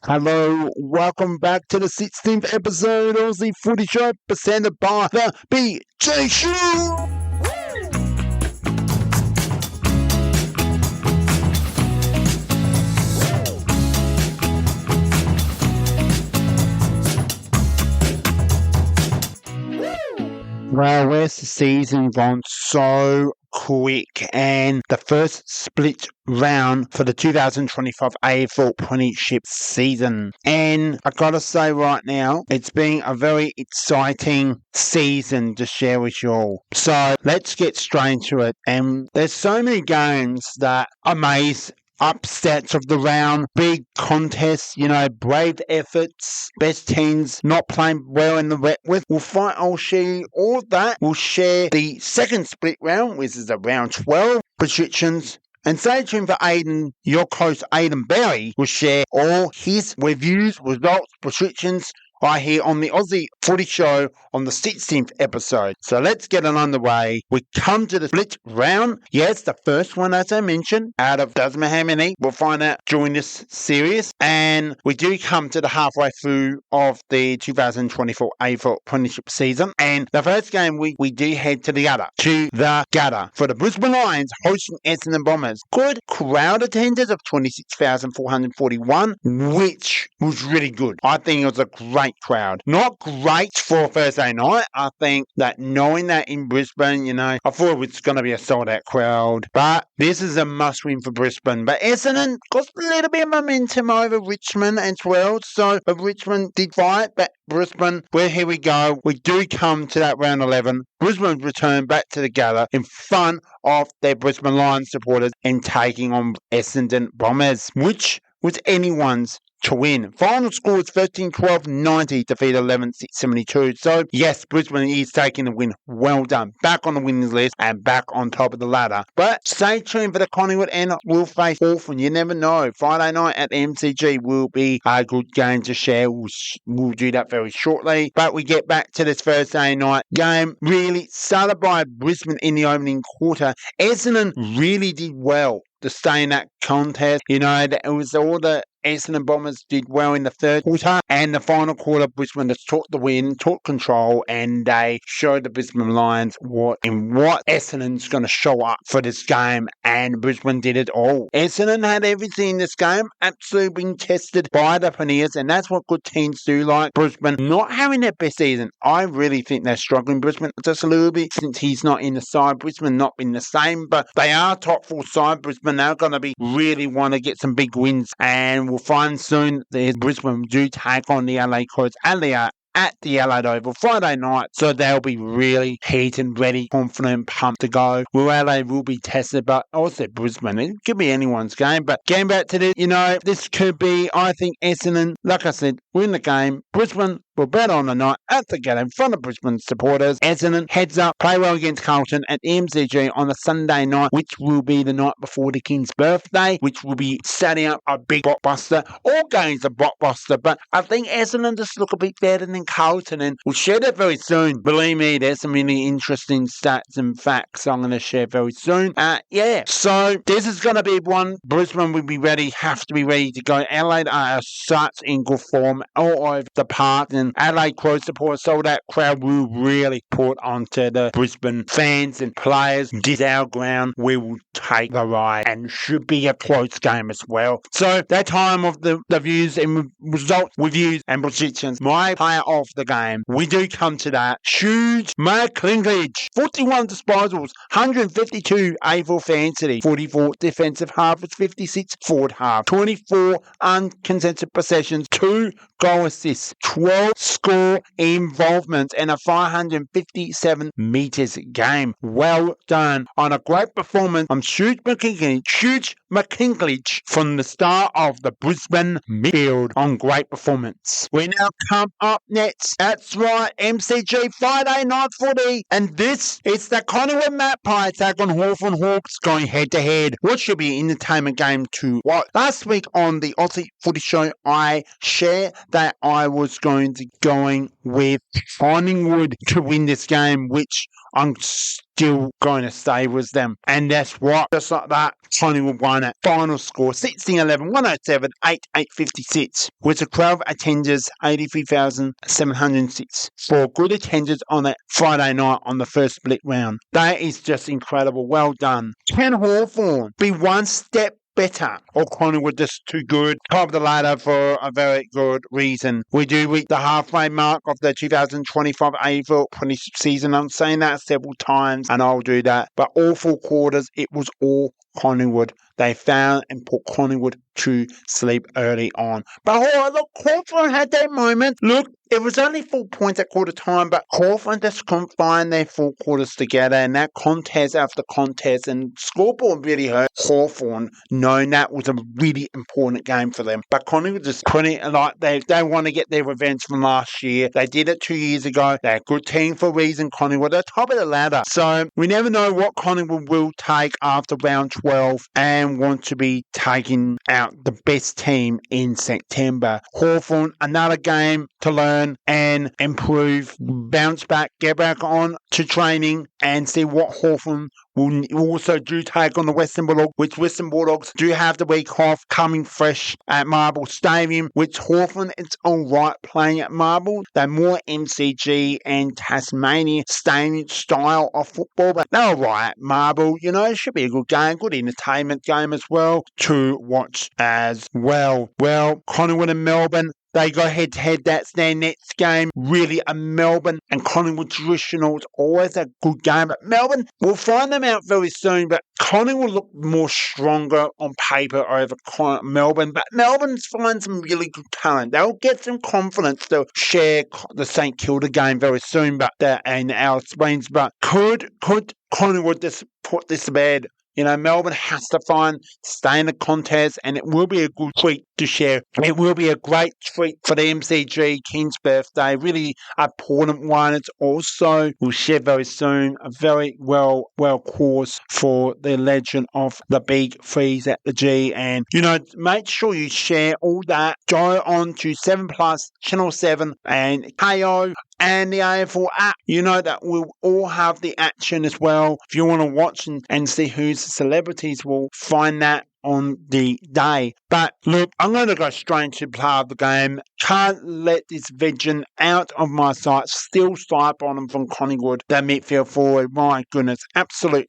Hello, welcome back to the 16th episode of Aussie Footy Show, presented by the BJ Show. Well, where's the season gone so quick? And the first split round for the 2025 AFL Premiership season. And I gotta say right now, it's been a very exciting season to share with you all. So let's get straight into it. And there's so many games that amaze. Upsets of the round, big contests, brave efforts, best teams not playing well in the wet with. I'll share all of that. We'll share the second split round, which is the round 12 predictions. And stay tuned for Aiden, your host Aiden Berry, will share all his reviews, results, predictions right here on the Aussie Footy Show on the 16th episode. So let's get it underway. We come to the split round. Yes, the first one, as I mentioned, out of doesn't matter how many. We'll find out during this series. And we do come to the halfway through of the 2024 AFL Premiership season. And the first game, we do head to the Gabba, for the Brisbane Lions hosting Essendon Bombers. Good crowd attendance of 26,441, which was really good. I think it was a great crowd. Not great for Thursday night. I think that knowing that in Brisbane, I thought it was going to be a sold out crowd. But this is a must win for Brisbane. But Essendon got a little bit of momentum over Richmond as well. So Richmond did fight, but Brisbane, well, here we go. We do come to that round 11. Brisbane return back to the Gabba in front of their Brisbane Lions supporters and taking on Essendon Bombers, which was anyone's to win. Final score is 13-12-90, defeat 11-6-72. So, yes, Brisbane is taking the win. Well done. Back on the winners list and back on top of the ladder. But stay tuned for the Collingwood and we'll face Hawthorn. You never know. Friday night at the MCG will be a good game to share. We'll do that very shortly. But we get back to this Thursday night game. Really started by Brisbane in the opening quarter. Essendon really did well to stay in that contest. It was all the Essendon Bombers did well in the third quarter, and the final quarter, Brisbane just took the win, took control, and they showed the Brisbane Lions what Essendon's going to show up for this game, and Brisbane did it all. Essendon had everything in this game, absolutely being tested by the Pioneers, and that's what good teams do, like Brisbane not having their best season. I really think they're struggling, Brisbane, just a little bit since he's not in the side. Brisbane not been the same, but they are top four side. Brisbane now going to be really want to get some big wins, and we'll find soon that Brisbane do take on the LA Crows at the Allied Oval Friday night, so they'll be really heated, ready, confident, pumped to go. Well, LA will be tested, but also Brisbane. It could be anyone's game, but getting back to this, this could be, I think, Essendon, like I said, win the game. Brisbane will bet on the night at the Gabba in front of Brisbane supporters. Essendon heads up, play well against Carlton at the MCG on a Sunday night, which will be the night before the King's birthday, which will be setting up a big blockbuster. All games are blockbuster, but I think Essendon just look a bit better than Carlton, and we'll share that very soon. Believe me, there's some really interesting stats and facts I'm going to share very soon. So this is going to be one. Brisbane will be ready, have to be ready to go. Adelaide are such in good form all over the park, and Adelaide Crows support, so that crowd will really put onto the Brisbane fans and players. This our ground, we will take the ride, and should be a close game as well. So that time of the views and results, reviews and predictions. My player of the game, we do come to that. Huge McClinklage, 41 disposals, 152 AFL fantasy, 44 defensive halves, 56 forward half, 24 uncontested possessions, 2 goal assists, 12 score involvement, and a 557 metres game. Well done on a great performance. I'm huge McClinklage from the start of the Brisbane midfield on great performance. We now come up next. That's right, MCG Friday night footy, and this is the Collingwood Magpies take on Hawthorn Hawks going head to head. What should be an entertainment game to watch? Last week on the Aussie Footy Show, I shared that I was going to be going with Collingwood to win this game, which I'm still going to say was them. And that's what, just like that, Collingwood won it. Final score 16-11, 107, 8-8-56. With a crowd of attenders, 83,706. For good attenders on that Friday night on the first split round. That is just incredible. Well done. Can Hawthorn be one step better, or Collingwood just too good? Top of the ladder for a very good reason. We do reach the halfway mark of the 2025 AFL 26 season. I'm saying that several times, and I'll do that. But all 4 quarters, it was all Collingwood. They found and put Collingwood to sleep early on. But look, Hawthorn had their moment. Look, it was only 4 points at quarter time, but Hawthorn just couldn't find their 4 quarters together, and that contest after contest and scoreboard really hurt Hawthorn, knowing that was a really important game for them. But Collingwood just couldn't, like, they want to get their revenge from last year. They did it 2 years ago. They're a good team for a reason, Collingwood. They're top of the ladder. So we never know what Collingwood will take after round 12 and want to be taking out the best team in September. Hawthorn, another game to learn and improve, bounce back, get back on to training and see what Hawthorn will also do take on the Western Bulldogs, which Western Bulldogs do have the week off, coming fresh at Marble Stadium, which Hawthorn, it's alright playing at Marble. They're more MCG and Tasmania Stadium style of football, but they're alright at Marble. You know, it should be a good game, good entertainment game as well to watch as well. Well, Collingwood and Melbourne, they go head-to-head. That's their next game. Really, a Melbourne and Collingwood traditional. It's always a good game. But Melbourne, we'll find them out very soon. But Collingwood look more stronger on paper over Melbourne. But Melbourne's find some really good talent. They'll get some confidence to share the St Kilda game very soon. And Alice Springs. But could Collingwood just put this to bed? You know, Melbourne has to stay in the contest, and it will be a good treat to share. It will be a great treat for the MCG King's birthday, really important one. It's also, we'll share very soon, a very well course for the legend of the Big Freeze at the G. And, you know, make sure you share all that. Go on to 7 Plus, Channel 7, and KO, and the AFL app. You know that we'll all have the action as well. If you want to watch and see who's the celebrities, we'll find that on the day. But look, I'm going to go straight into play of the game. Can't let this veteran out of my sight. Still snipe on him from Collingwood, the midfield forward. My goodness, absolute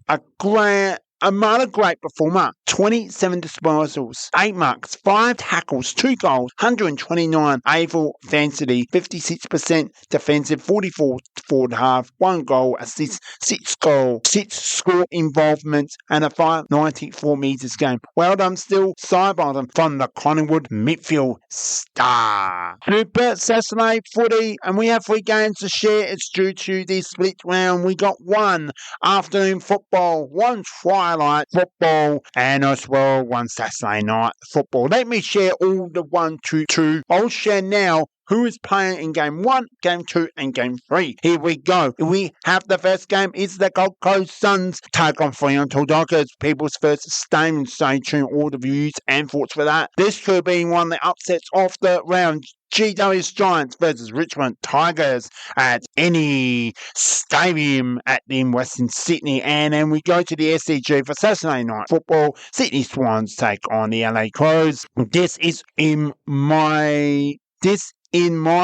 another great performer. 27 disposals, 8 marks, 5 tackles, 2 goals, 129 AFL density, 56% defensive, 44 forward half, 1 goal, assist, 6 score involvement, and a 594 metres game. Well done, still side bottom from the Collingwood midfield star. Super Saturday footy, and we have 3 games to share. It's due to the split round. We got 1 afternoon football, 1 twilight football, and as well 1 Saturday night football. Let me share all the 1, 2, 2. I'll share now who is playing in Game 1, Game 2, and Game 3. Here we go. We have the first game is the Gold Coast Suns take on Fremantle Dockers. People's first stadium. Stay tuned. All the views and thoughts for that. This could be one of the upsets of the round. GWS Giants versus Richmond Tigers at any stadium in Western Sydney. And then we go to the SCG for Saturday night football. Sydney Swans take on the LA Crows. This is in my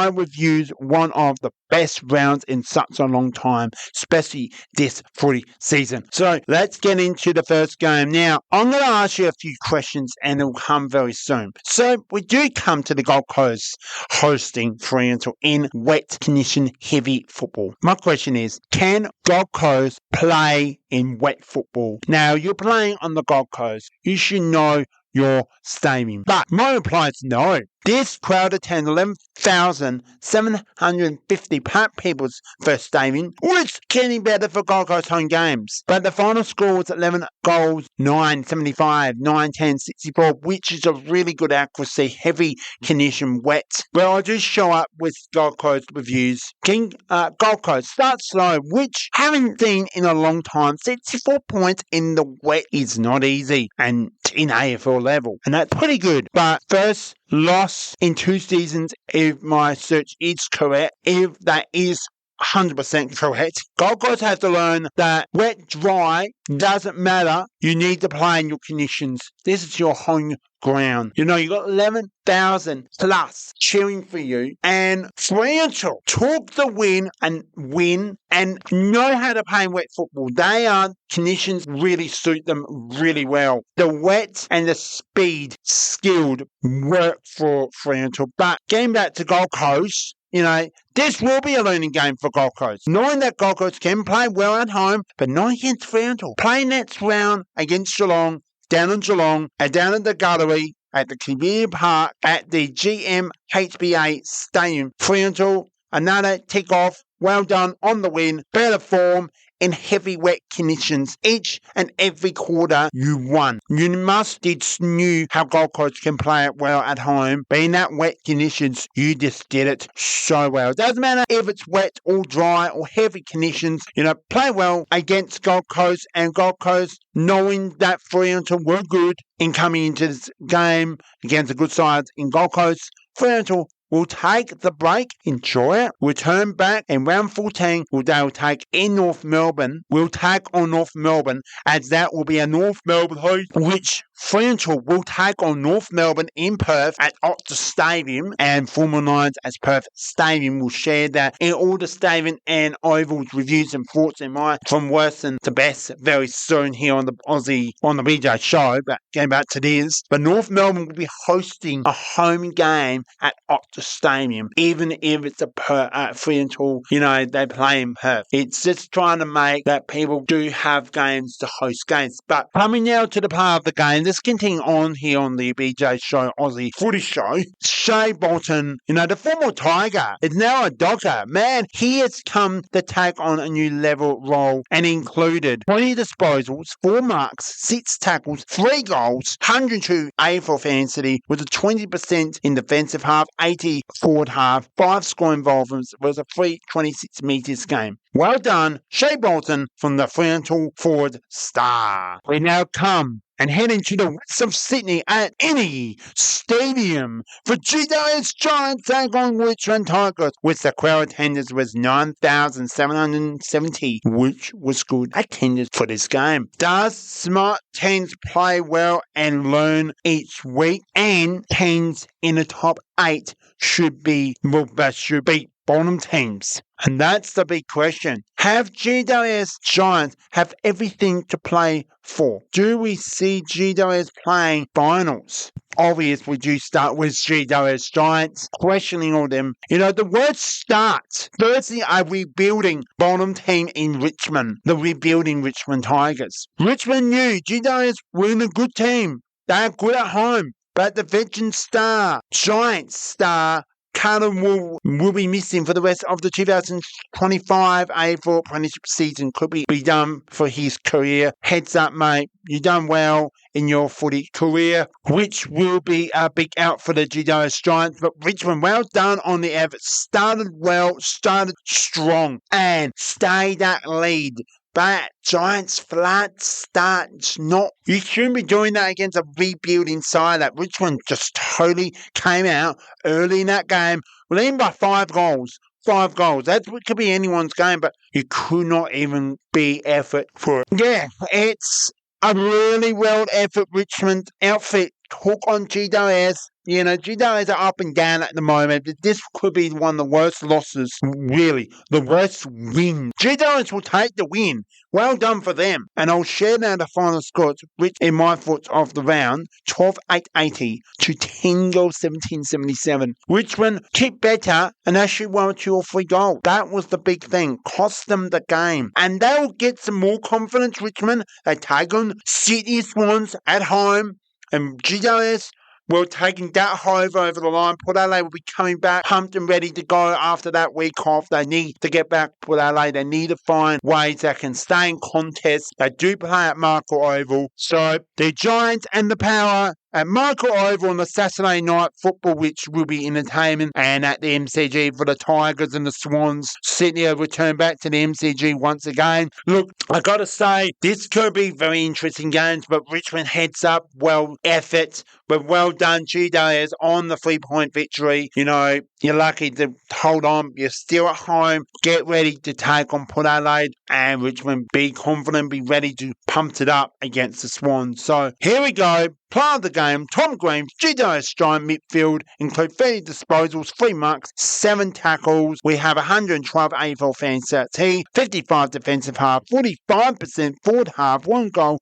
reviews, one of the best rounds in such a long time, especially this footy season. So let's get into the first game. Now, I'm going to ask you a few questions and it'll come very soon. So we do come to the Gold Coast hosting Fremantle in wet condition heavy football. My question is, can Gold Coast play in wet football? Now, you're playing on the Gold Coast. You should know your stadium. But my reply is no. This crowd attended 11,750 people's first stadium, which is getting better for Gold Coast home games. But the final score was 11 goals, 975, 910, 64, which is a really good accuracy, heavy condition, wet. Well, I do show up with Gold Coast reviews. Gold Coast start slow, which haven't seen in a long time. 64 points in the wet is not easy, and in AFL level, and that's pretty good. But first loss in 2 seasons, if my search is correct. If that is 100% correct, Gold Coast has to learn that wet, dry doesn't matter. You need to play in your conditions. This is your home ground. You got 11,000 plus cheering for you, and Fremantle took the win and know how to play wet football. Conditions really suit them really well. The wet and the speed skilled work for Fremantle. But getting back to Gold Coast, this will be a learning game for Gold Coast. Knowing that Gold Coast can play well at home, but not against Fremantle. Playing next round against Geelong, down in Geelong, and down at the Gallery, at the Community Park, at the GMHBA Stadium. Fremantle, another tick-off. Well done on the win. Better form in heavy wet conditions. Each and every quarter you won. You knew how Gold Coast can play it well at home, but in that wet conditions, you just did it so well. It doesn't matter if it's wet or dry or heavy conditions, play well against Gold Coast, and Gold Coast, knowing that Fremantle were good in coming into this game against the good sides in Gold Coast, Fremantle will take the break, enjoy it, return back in round 14, they'll take in North Melbourne. We'll take on North Melbourne, as that will be a North Melbourne host, which Fremantle will take on North Melbourne in Perth at Optus Stadium, and Formula 9's as Perth Stadium will share that in all the stadium and ovals reviews and thoughts in mind from worst to best very soon here on the BJ show. But getting back to this, but North Melbourne will be hosting a home game at Optus Stadium, even if it's a Fremantle, they play in Perth. It's just trying to make that people do have games to host games. But coming now to the part of the game, let's continue on here on the BJ show, Aussie Footy Show. Shea Bolton, the former Tiger, is now a Docker. Man, he has come to take on a new level role and included 20 disposals, 4 marks, 6 tackles, 3 goals, 102 AFL fantasy with a 20% in defensive half, 80 forward half, 5 score involvements. It was a 326 metres game. Well done, Shea Bolton from the Fremantle Forward Star. We now come and head into the west of Sydney at any stadium for GWS Giants take on Richmond Tigers, with the crowd attendance was 9,770, which was good attendance for this game. Does smart teams play well and learn each week, and teams in the top 8 should beat bottom teams? And that's the big question. Have GWS Giants have everything to play for? Do we see GWS playing finals? Obviously, we do start with GWS Giants, questioning all them. The word starts. Firstly, a rebuilding bottom team in Richmond, the rebuilding Richmond Tigers. Richmond knew GWS were a good team. They're good at home, but the veteran star, Giants star, Carter will be missing for the rest of the 2025 AFL Apprenticeship season. Could be done for his career. Heads up, mate. You done well in your footy career, which will be a big out for the GWS Giants. But Richmond, well done on the effort. Started well, started strong, and stayed that lead. But Giants flat start. You shouldn't be doing that against a rebuilding side. That Richmond just totally came out early in that game, leading by 5 goals. 5 goals. That could be anyone's game, but you could not even be effort for it. Yeah, it's a really well effort Richmond outfit. Hook on GWS. GWS are up and down at the moment. This could be one of the worst losses, really. The worst win. GWS will take the win. Well done for them. And I'll share now the final scores, which in my thoughts of the round, 12,880 to 10 goals, 1777. Richmond keep better and actually won 2 or 3 goals. That was the big thing. Cost them the game. And they'll get some more confidence, Richmond. They take on Sydney Swans at home. And GWS will taking that Hove over the line. Port Adelaide will be coming back, pumped and ready to go after that week off. They need to get back Port Adelaide. They need to find ways that can stay in contest. They do play at Marco Oval. So the Giants and the Power at Michael Oval on the Saturday night football, which will be entertainment, and at the MCG for the Tigers and the Swans. Sydney will return back to the MCG once again. Look, I got to say, this could be very interesting games, but Richmond heads up, well effort, but well done, G-Dayers, on the 3-point victory. You know, you're lucky to hold on. You're still at home. Get ready to take on Port Adelaide, and Richmond be confident, be ready to pump it up against the Swans. So here we go. Player of the game, Tom Green, G-Dayers strong midfield, include 30 disposals, 3 marks, 7 tackles. We have 112 AFL fan stats here, 55 defensive half, 45% forward half, 1 goal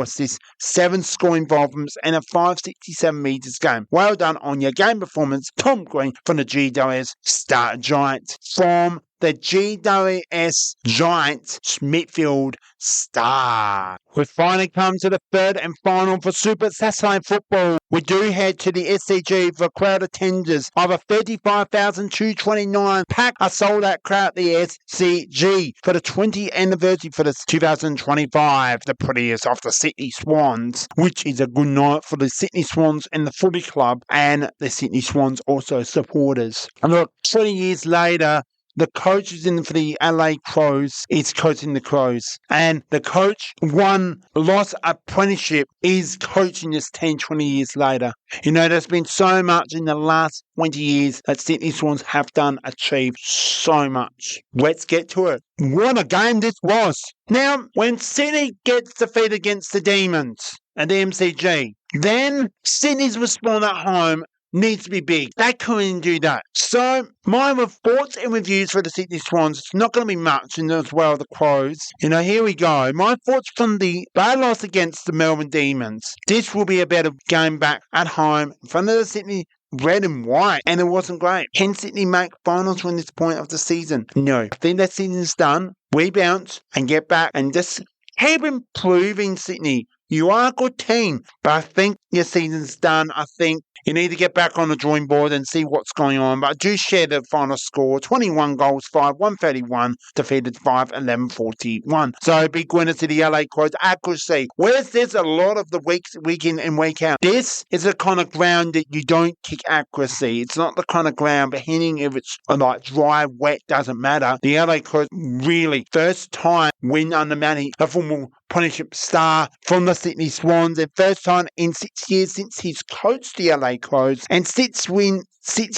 assist, 7 score involvements, and a 567 metres game. Well done on your game performance, Tom Green from the G-Dayers Star Giants. From the GWS Giants midfield star. We finally come to the third and final for Super Saturday football. We do head to the SCG for crowd attendance. Over 35,229 pack a sold out crowd at the SCG for the 20th anniversary for the 2025, the prettiest of the Sydney Swans, which is a good night for the Sydney Swans and the footy club, and the Sydney Swans also supporters. And look, 20 years later, the coach is in for the LA Crows. Is coaching the Crows. And the coach lost apprenticeship, is coaching this 10, 20 years later. You know, there's been so much in the last 20 years that Sydney Swans have achieved so much. Let's get to it. What a game this was. Now, when Sydney gets defeated against the Demons at the MCG, then Sydney's response at home needs to be big. They couldn't do that. So, my thoughts and reviews for the Sydney Swans, it's not going to be much, and as well the Crows. You know, here we go. My thoughts from the bad loss against the Melbourne Demons. This will be a better game back at home in front of the Sydney red and white, and it wasn't great. Can Sydney make finals from this point of the season? No. I think that season's done. We bounce and get back and just keep improving, Sydney. You are a good team, but I think your season's done. I think you need to get back on the drawing board and see what's going on. But I do share the final score. 21 goals, 5, 131, defeated 5, 11, 41. So big winner to the LA Crows. Accuracy. Where's this a lot of the week in and week out? This is the kind of ground that you don't kick accuracy. It's not the kind of ground, but hitting if it's like dry, wet, doesn't matter. The LA Crows really, first time win under Manny, a former Premiership star from the Sydney Swans, and first time in 6 years since he's coached the LA Crows, and 6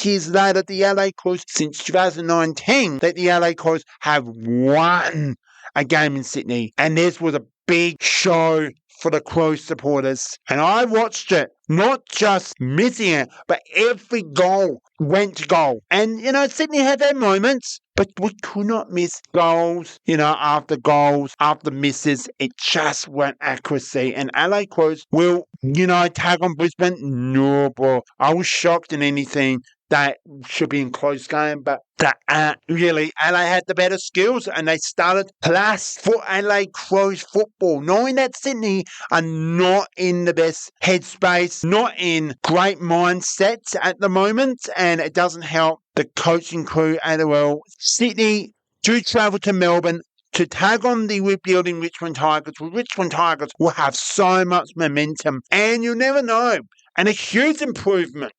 years later the LA Crows, since 2019, that the LA Crows have won a game in Sydney, and this was a big show for the Crows supporters. And I watched it, not just missing it, but every goal went to goal. And, you know, Sydney had their moments, but we could not miss goals, after misses. It just weren't accuracy. And LA Crows will, tag on Brisbane? No, bro. I was shocked in anything that should be in close game, but really, LA had the better skills, and they started plus for LA Crows football, knowing that Sydney are not in the best headspace, not in great mindsets at the moment, and it doesn't help the coaching crew at all. Sydney do travel to Melbourne to tag on the rebuilding Richmond Tigers. Richmond Tigers will have so much momentum, and you'll never know. And a huge improvement.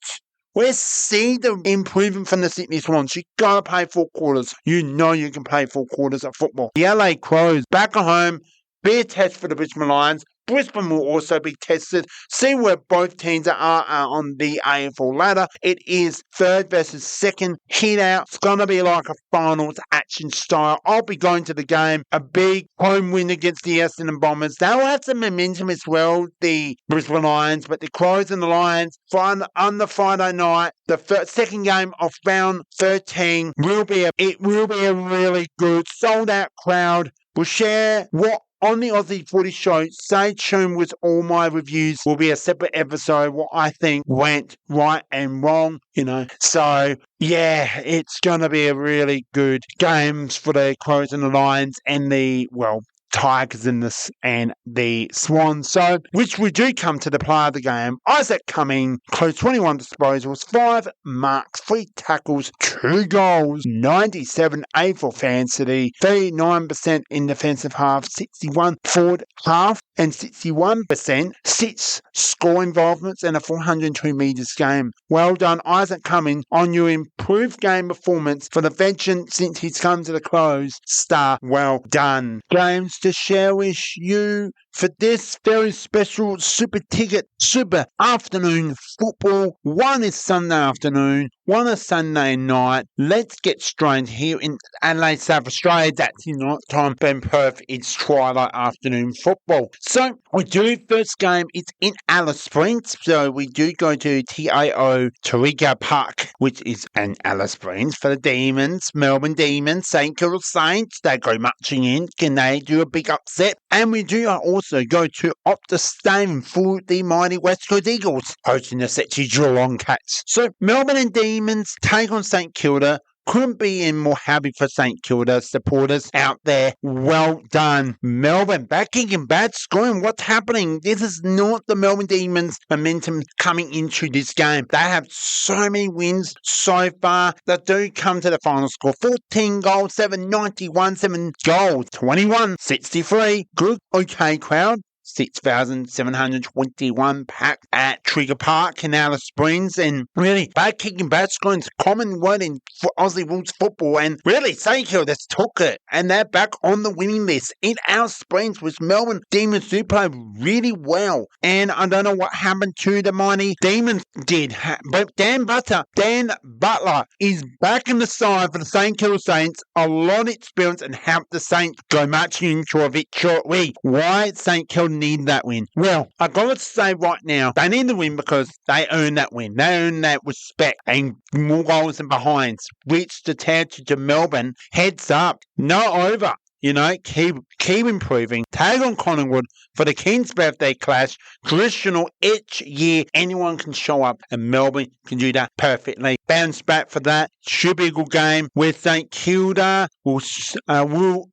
We see the improvement from the Sydney Swans. You gotta play 4 quarters. You know you can play 4 quarters of football. The LA Crows back at home, be a test for the Brisbane Lions. Brisbane will also be tested. See where both teams are on the AFL ladder. It is third versus second hit out. It's going to be like a finals action style. I'll be going to the game. A big home win against the Essendon Bombers. They'll have some momentum as well, the Brisbane Lions, but the Crows and the Lions on the Friday night, the second game of round 13 will be a really good sold out crowd. We'll share what on the Aussie Footy Show. Stay tuned with all my reviews. Will be a separate episode, what I think went right and wrong, So, yeah, it's going to be a really good games for the Crows and the Lions and Tigers and the Swans. So, which we do come to the player of the game. Isaac Cumming, close 21 disposals, 5 marks, 3 tackles, 2 goals, 97 A4 fantasy, 39% in defensive half, 61 forward half, and 61% 6 score involvements and a 402 metres game. Well done, Isaac Cumming, on your improved game performance for the veteran since he's come to the close. Star, well done. Games to share with you for this very special super afternoon football. One is Sunday afternoon, one is Sunday night. Let's get straight here in Adelaide, South Australia. That's in night time. Ben Perth, it's twilight afternoon football. So we do first game. It's in Alice Springs. So we do go to TIO Tariga Park, which is in Alice Springs for the Demons, Melbourne Demons, St Kilda Saints. They go marching in. Can they do a big upset? And we do also go to Optus Stadium for the mighty West Coast Eagles, hosting the sexy Geelong Cats. So Melbourne and Demons take on St Kilda. Couldn't be any more happy for St Kilda supporters out there. Well done. Melbourne back kicking, bad scoring. What's happening? This is not the Melbourne Demons momentum coming into this game. They have so many wins so far that do come to the final score. 14 goals, 791, 7 goals, 21-63. Good, okay crowd. 6,721 packed at Trigger Park in Alice Springs, and really bad kicking, bad scoring is a common word in Aussie rules football, and really St Kilda took it and they're back on the winning list in Alice Springs, which Melbourne Demons do play really well. And I don't know what happened to the mighty Demons but Dan Butler is back in the side for the St Kilda Saints, a lot of experience, and helped the Saints go marching into a victory. Why St Kilda need that win? Well, I gotta say right now, they need the win because they earn that win. They earn that respect and more goals than behinds, which the territory to Melbourne heads up. No over. Keep improving. Tag on Collingwood for the King's birthday clash. Traditional each year. Anyone can show up, and Melbourne can do that perfectly. Bounce back for that. Should be a good game with St Kilda. We'll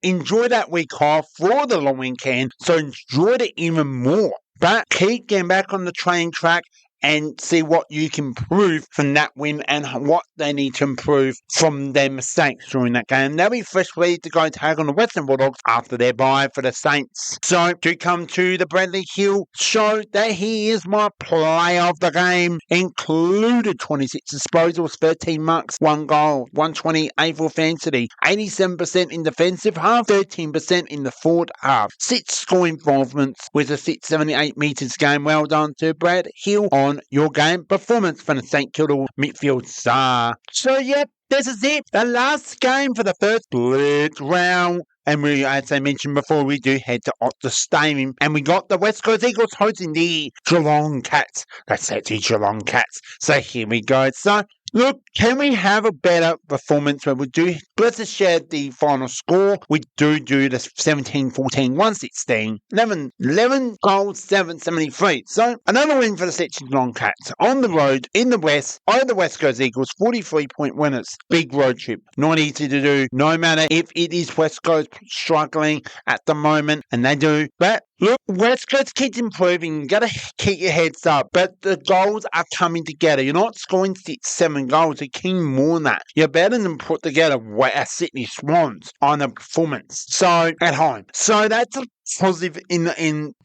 enjoy that week off for the long weekend, so enjoy it even more. But keep getting back on the train track and see what you can improve from that win and what they need to improve from their mistakes during that game. They'll be fresh ready to go tag on the Western Bulldogs after their bye for the Saints. So to come to the Bradley Hill show, that he is my player of the game. Included 26 disposals, 13 marks, 1 goal, 120 A4 fantasy, 87% in defensive half, 13% in the forward half, 6 score involvements with a 678 metres game. Well done to Brad Hill on your game performance for the St Kilda midfield star. So, yep, this is it. The last game for the first split round. And we, as I mentioned before, we do head to Optus Stadium. And we got the West Coast Eagles hosting the Geelong Cats. That's the Geelong Cats. So here we go. So, look, can we have a better performance when we do? Let's just share the final score. We do the 17-14, 116, 11 goals, 773. So another win for the Geelong Cats. On the road, in the West, over the West Coast Eagles, 43-point winners. Big road trip. Not easy to do, no matter if it is West Coast struggling at the moment, and they do. But look, West Coast keeps improving. You got to keep your heads up. But the goals are coming together. You're not scoring 6-7 goals. You're keen more than that. You're better than put together Sydney Swans on a performance. So, at home. So, that's a positive in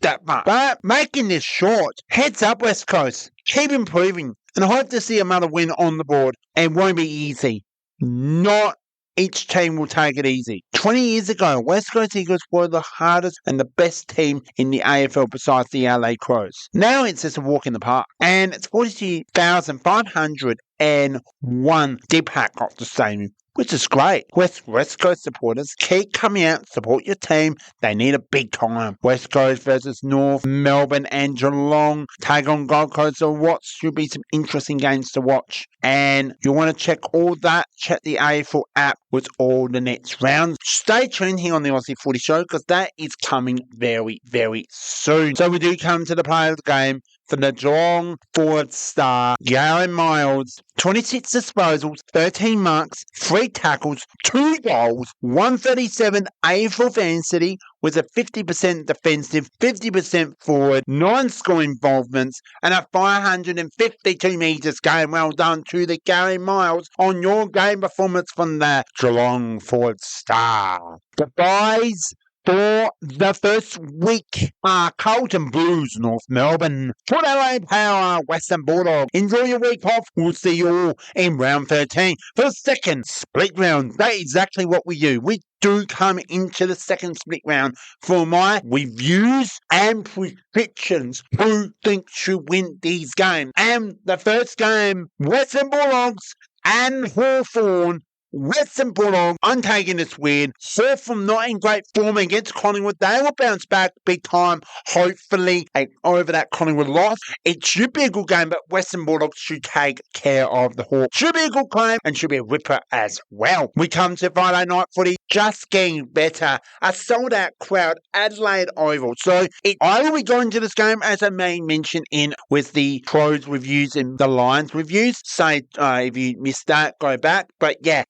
that part. But making this short, heads up West Coast. Keep improving. And I hope to see another win on the board. It won't be easy. Not each team will take it easy. 20 years ago, West Coast Eagles were the hardest and the best team in the AFL besides the LA Crows. Now it's just a walk in the park. And it's 42,501 deep pack off the stadium, which is great. West Coast supporters, keep coming out, support your team. They need a big time. West Coast versus North, Melbourne and Geelong. Tag on Gold Coast, so what should be some interesting games to watch. And if you want to check all that, check the AFL app with all the next rounds. Stay tuned here on the Aussie Footy Show because that is coming very, very soon. So we do come to the player of the game. for the Geelong forward star, Gary Miles. 26 disposals, 13 marks, 3 tackles, 2 goals, 137 AFL density with a 50% defensive, 50% forward, 9 score involvements, and a 552 metres game. Well done to the Gary Miles on your game performance from the Geelong forward star. Goodbyes for the first week are Carlton Blues, North Melbourne, Port Adelaide Power, Western Bulldogs. Enjoy your week off. We'll see you all in round 13 for the second split round. That is exactly what we do. We do come into the second split round for my reviews and predictions who think should win these games. And the first game, Western Bulldogs and Hawthorn. Western Bulldogs, I'm taking this win. Hawthorn not in great form against Collingwood. They will bounce back big time, hopefully, over that Collingwood loss. It should be a good game, but Western Bulldogs should take care of the Hawks. Should be a good game and should be a ripper as well. We come to Friday night footy, just getting better. A sold-out crowd, Adelaide Oval. So I will be going to this game, as I may mention with the Crows reviews and the Lions reviews. So if you missed that, go back. But yeah,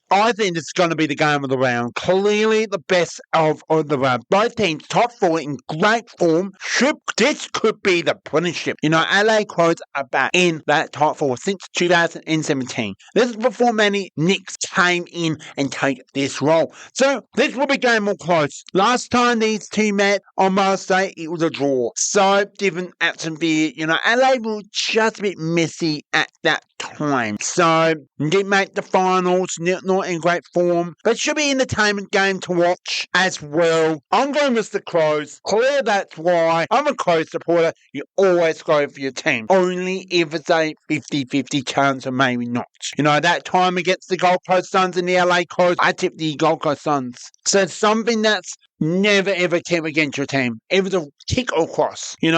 I think it's going to be the game of the round. Clearly the best of the round. Both teams top 4 in great form. This could be the premiership. LA Crows are back in that top 4 since 2017. This is before many Knicks came in and take this role. So this will be a game more close. Last time these two met on Mother's Day, it was a draw. So different atmosphere. LA was just a bit messy at that time. So didn't make the finals, not in great form, but should be an entertainment game to watch as well. I'm going with the Crows. Clear that's why I'm a Crows supporter. You always go for your team. Only if it's a 50-50 chance or maybe not. That time against the Gold Coast Suns and the LA Crows, I tipped the Gold Coast Suns. So it's something that's never ever tip against your team. If it's a tick or cross, you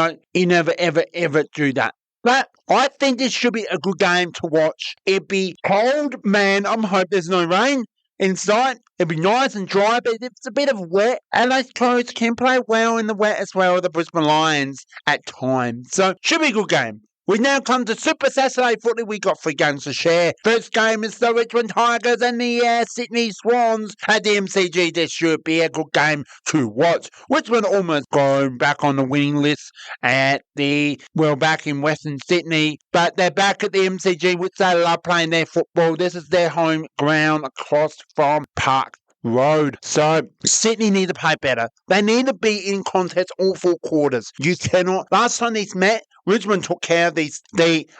never ever ever do that. But I think this should be a good game to watch. It'd be cold, man. I'm hoping there's no rain inside. It'd be nice and dry, but if it's a bit of wet, LA Crows can play well in the wet as well as the Brisbane Lions at times. So, should be a good game. We now come to Super Saturday footy. We got 3 games to share. First game is the Richmond Tigers and the Sydney Swans at the MCG. This should be a good game to watch. Richmond almost going back on the winning list back in Western Sydney, but they're back at the MCG, which they love playing their football. This is their home ground across from Park Road. So Sydney need to play better. They need to be in contest all 4 quarters. You cannot. Last time these met, Richmond took care of these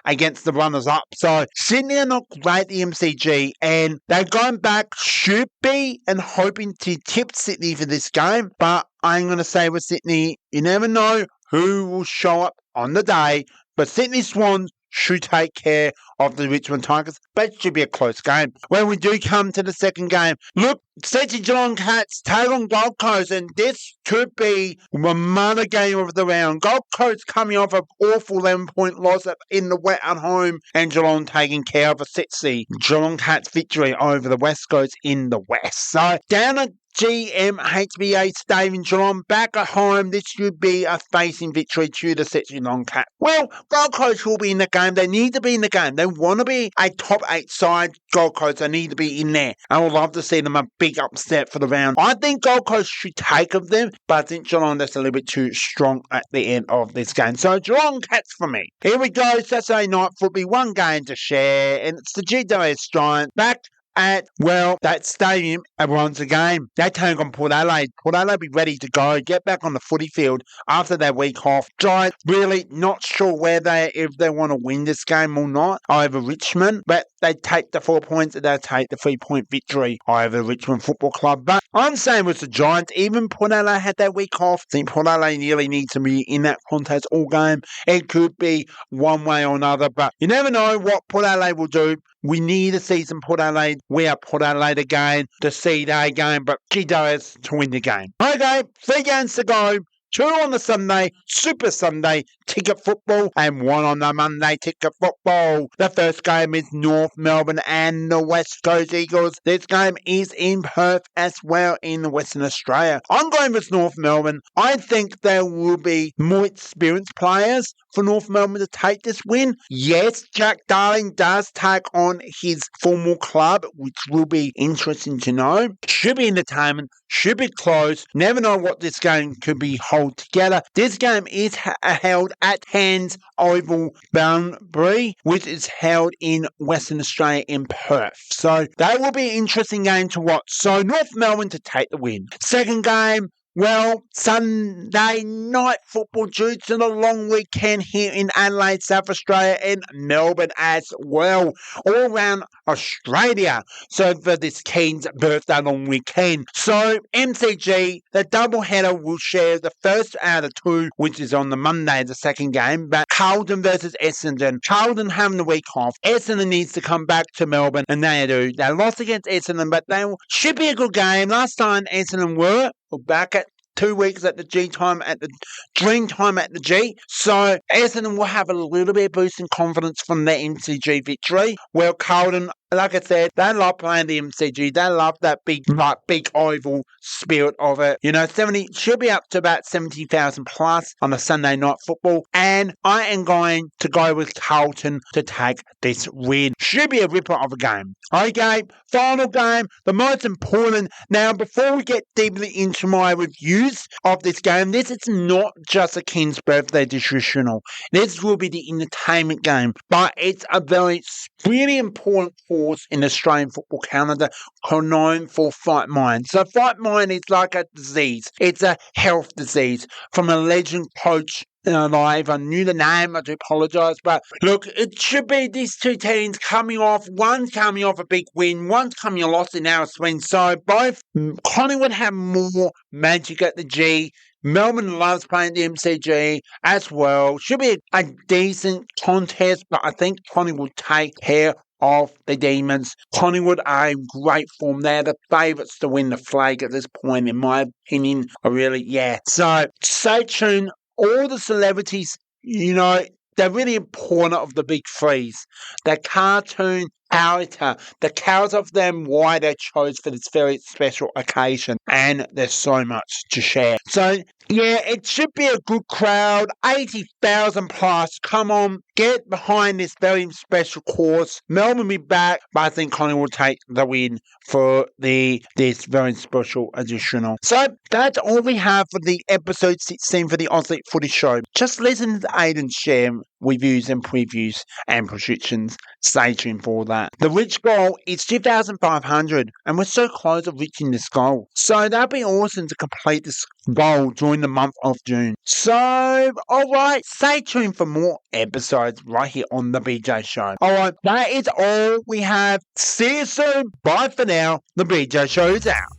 against the runners-up. So Sydney are not great at the MCG, and they're going back, should be, and hoping to tip Sydney for this game. But I'm going to say with Sydney, you never know who will show up on the day. But Sydney Swans should take care of the Richmond Tigers, but it should be a close game. When we do come to the second game, look, Sydney Geelong Cats take on Gold Coast, and this could be another game of the round. Gold Coast coming off an awful 11-point loss in the wet at home, and Geelong taking care of a 6-0 Geelong Cats victory over the West Coast in the West. So down at GMHBA Stadium Geelong, back at home, this should be a facing victory to the Sydney Geelong Cats. Well, Gold Coast will be in the game. They need to be in the game. They want to be a top 8 side. Gold Coast, they need to be in there. I would love to see them a big upset for the round. I think Gold Coast should take of them, but I think Geelong that's a little bit too strong at the end of this game. So Geelong Cats for me. Here we go, Saturday night football, 1 game to share, and it's the GWS Giants back at, that stadium once again. They take on Port Adelaide. Port Adelaide be ready to go, get back on the footy field after their week off. Giants really not sure if they want to win this game or not over Richmond, but they take the 4 points and they take the 3-point victory over Richmond Football Club. But I'm saying with the Giants, even Port Adelaide had that week off. I think Port Adelaide really needs to be in that contest all game. It could be one way or another, but you never know what Port Adelaide will do. We need to see some Port Adelaide. We are Port Adelaide again to see their game, but GWS to win the game. Okay, 3 games to go. 2 on the Sunday, Super Sunday ticket football, and 1 on the Monday ticket football. The first game is North Melbourne and the West Coast Eagles. This game is in Perth as well in Western Australia. I'm going with North Melbourne. I think there will be more experienced players for North Melbourne to take this win. Yes, Jack Darling does take on his former club, which will be interesting to know. Should be entertainment, should be close. Never know what this game could be held together. This game is held at Hands Oval Boundary, which is held in Western Australia in Perth. So that will be an interesting game to watch. So North Melbourne to take the win. Second game, well, Sunday night football due to the long weekend here in Adelaide, South Australia, and Melbourne as well, all around Australia. So for this King's birthday long weekend. So MCG, the doubleheader will share the first out of 2, which is on the Monday, the second game, but Carlton versus Essendon. Carlton having the week off. Essendon needs to come back to Melbourne, and they do. They lost against Essendon, but they should be a good game. Last time Essendon were back at 2 weeks at the Dream time at the G. So Essendon will have a little bit of boost in confidence from their MCG victory. Well, Carlton, like I said, they love playing the MCG. They love that big oval spirit of it. 70 should be up to about 70,000 plus on the Sunday night football. And I am going to go with Carlton to take this win. Should be a ripper of a game. Okay, final game, the most important. Now, before we get deeply into my reviews of this game, this is not just a King's birthday traditional. This will be the entertainment game, but it's a really important force in Australian football calendar, known for Fight Mind. So Fight Mind is like a disease. It's a health disease from a legend coach. If I knew the name, I do apologise. But look, it should be these two teams coming off. One's coming off a big win, one's coming a loss in our swing. So both Collingwood have more magic at the G. Melbourne loves playing the MCG as well. Should be a decent contest, but I think Collingwood will take care of the Demons. Collingwood are in great form. They're the favourites to win the flag at this point, in my opinion. So stay tuned. All the celebrities, they're really important of the big threes. The cartoon character, the character of them, why they chose for this very special occasion. And there's so much to share. So, it should be a good crowd. 80,000 plus. Come on, get behind this very special cause. Melbourne will be back, but I think Collingwood will take the win for this very special additional. So, that's all we have for the episode 16 for the Aussie Footy Show. Just listen to Aiden share reviews and previews and predictions. Stay tuned for that. The reach goal is 2,500, and we're so close to reaching this goal. So that'd be awesome to complete this goal during the month of June. So, alright, stay tuned for more episodes right here on The BJ Show. Alright, that is all we have. See you soon. Bye for now. The BJ Show is out.